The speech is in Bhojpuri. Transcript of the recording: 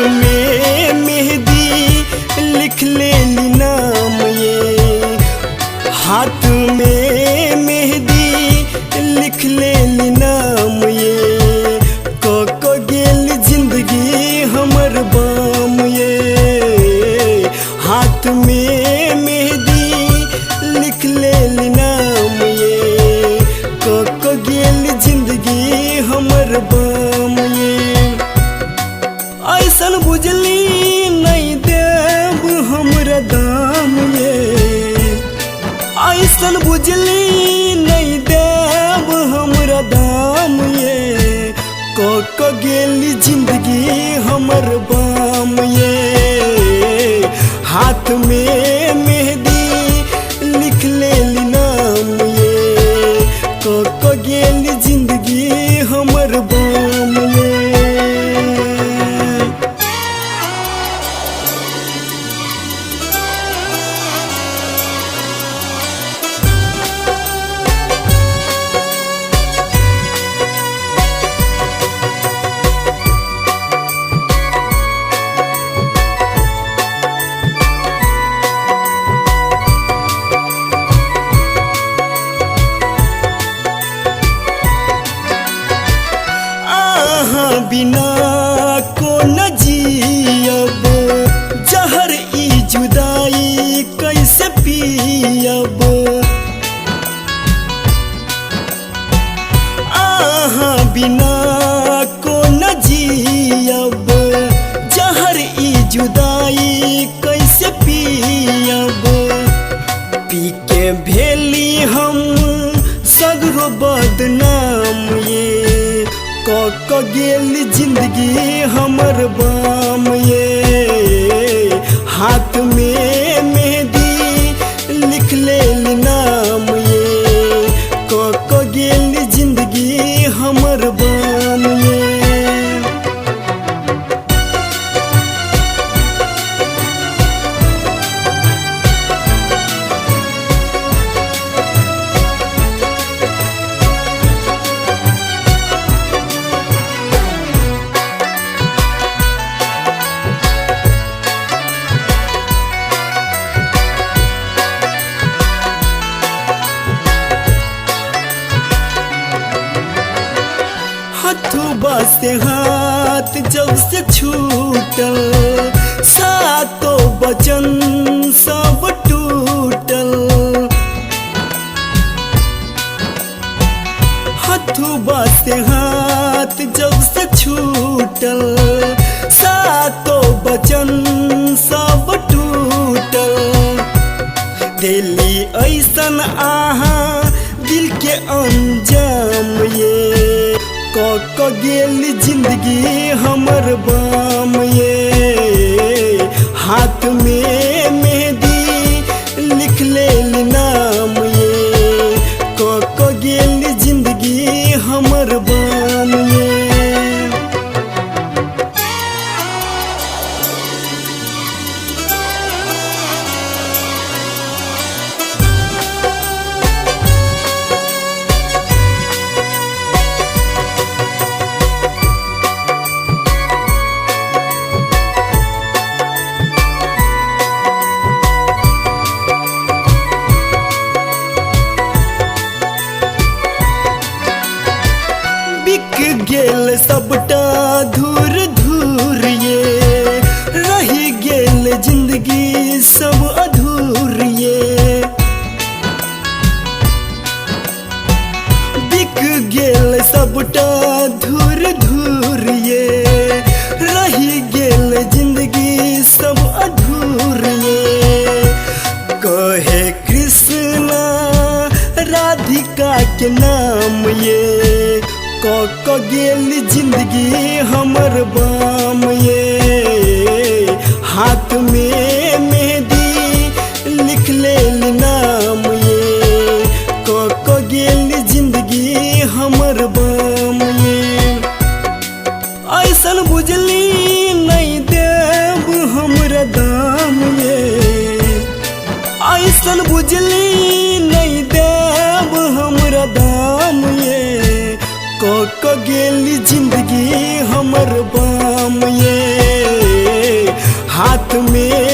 में मेहंदी लिख ले ली नाम ये, हाथ में मेहंदी लिख ले ली नाम ये, को गेल जिंदगी हमर बाम ये, हाथ में मेहंदी लिख ले ली नाम ये, को गेल जिंदगी हमर बाम ये। ऐसन बुझली नहीं देव हमरा दाम ये, ऐसन बुझली नहीं देव हमरा दाम ये, को गेली जिंदगी हमर बाम ये, हाथ में मेहंदी लिख ले ली नाम ये, को गेली जिंदगी हमर बाम ये। बिना को न जियब, जहर ई जुदाई कैसे पियब, आहा बिना को न जियब, जहर ई जुदाई कैसे पियब, पी के भेली हम सगरो बदनाम ये, को गेल जिंदगी हमर बाम ये, हाथ में मेहंदी लिख ले ली नाम ये, को गेल जिंदगी हमर बाम ये। से हाथ जब से छूटल, सातों वचन सब टूटल, हथुबा से हाथ जब से छूटल, सातों वचन सब टूटल, दिली ऐसन आहा दिल के अंजाम ये, को गेल जिंदगी हमर बाम ये, हाथ में मेहंदी लिख ले ली नाम ये, को गेल जिंदगी हमर बाम ये। गेल सबटा धूर धूर ये, रही गेल जिंदगी सब अधूर ये, बिक गेल सबटा धूर धूर ये, रही गेल जिंदगी सब अधूर ये, कहे कृष्णा राधिका के नाम ये, को गेल जिंदगी हमर बाम ये, हाथ में मेहंदी लिख ले ली नाम ये, को गेल जिंदगी हमर बाम ये। ऐसन बुझली नहीं देव हमरा दाम ये, ऐसन बुझली नहीं देव हमरा दाम ये, को गेली जिंदगी हमर बाम ये। हाथ में